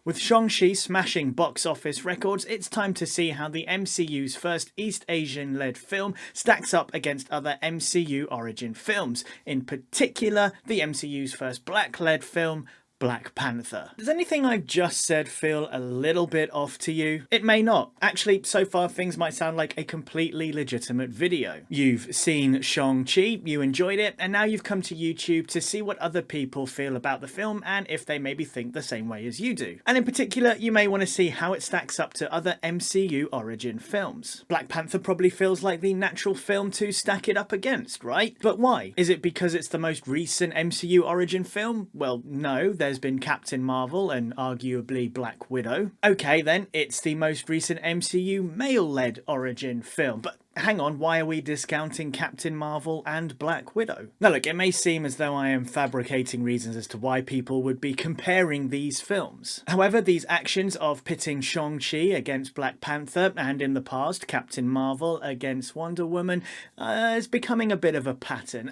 With Shang-Chi smashing box office records, it's time to see how the MCU's first East Asian-led film stacks up against other MCU origin films, in particular the MCU's first Black-led film, Black Panther. Does anything I've just said feel a little bit off to you? It may not. Actually, so far things might sound like a completely legitimate video. You've seen Shang-Chi, you enjoyed it, and now you've come to YouTube to see what other people feel about the film and if they maybe think the same way as you do. And in particular, you may want to see how it stacks up to other MCU origin films. Black Panther probably feels like the natural film to stack it up against, right? But why? Is it because it's the most recent MCU origin film? Well, no, there's been Captain Marvel and arguably Black Widow. Okay then, it's the most recent MCU male-led origin film, but hang on, why are we discounting Captain Marvel and Black Widow? Now look, it may seem as though I am fabricating reasons as to why people would be comparing these films. However, these actions of pitting Shang-Chi against Black Panther and in the past Captain Marvel against Wonder Woman is becoming a bit of a pattern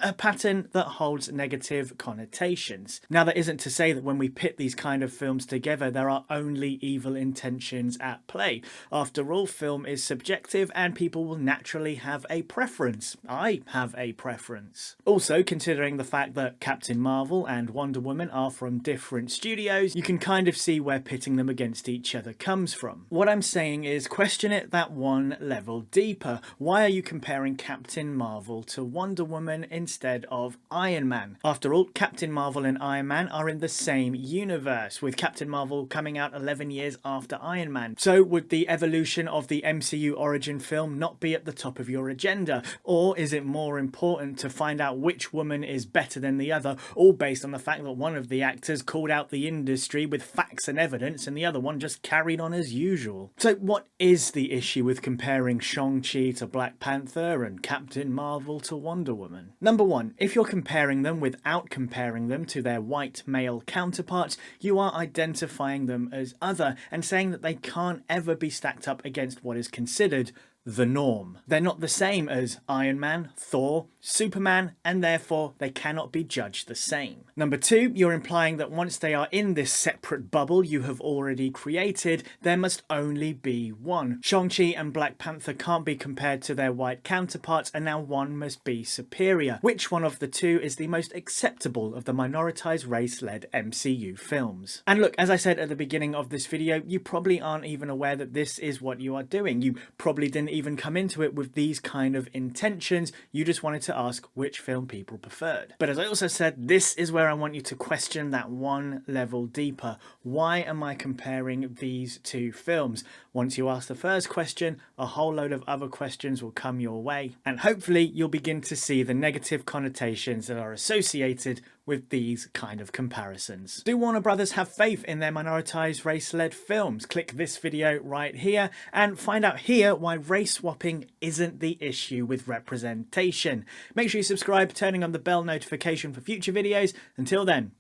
that holds negative connotations. Now that isn't to say that when we pit these kind of films together there are only evil intentions at play. After all, film is subjective and people will naturally have a preference. I have a preference. Also, considering the fact that Captain Marvel and Wonder Woman are from different studios, you can kind of see where pitting them against each other comes from. What I'm saying is question it that one level deeper. Why are you comparing Captain Marvel to Wonder Woman instead of Iron Man? After all, Captain Marvel and Iron Man are in the same universe, with Captain Marvel coming out 11 years after Iron Man. So would the evolution of the MCU origin film not be at the top of your agenda? Or is it more important to find out which woman is better than the other, all based on the fact that one of the actors called out the industry with facts and evidence and the other one just carried on as usual? So what is the issue with comparing Shang-Chi to Black Panther and Captain Marvel to Wonder Woman? Number one, if you're comparing them without comparing them to their white male counterparts, you are identifying them as other and saying that they can't ever be stacked up against what is considered the norm. They're not the same as Iron Man, Thor, Superman, and therefore they cannot be judged the same. Number two, you're implying that once they are in this separate bubble you have already created, there must only be one. Shang-Chi and Black Panther can't be compared to their white counterparts and now one must be superior. Which one of the two is the most acceptable of the minoritized race-led MCU films? And look, as I said at the beginning of this video, you probably aren't even aware that this is what you are doing. You probably didn't even come into it with these kind of intentions. You just wanted to ask which film people preferred. But as I also said, this is where I want you to question that one level deeper. Why am I comparing these two films? Once you ask the first question, a whole load of other questions will come your way, and hopefully you'll begin to see the negative connotations that are associated with these kind of comparisons. Do Warner Brothers have faith in their minoritized race-led films? Click this video right here and find out here why race swapping isn't the issue with representation. Make sure you subscribe, turning on the bell notification for future videos. Until then,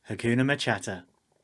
Hakuna MaChatter.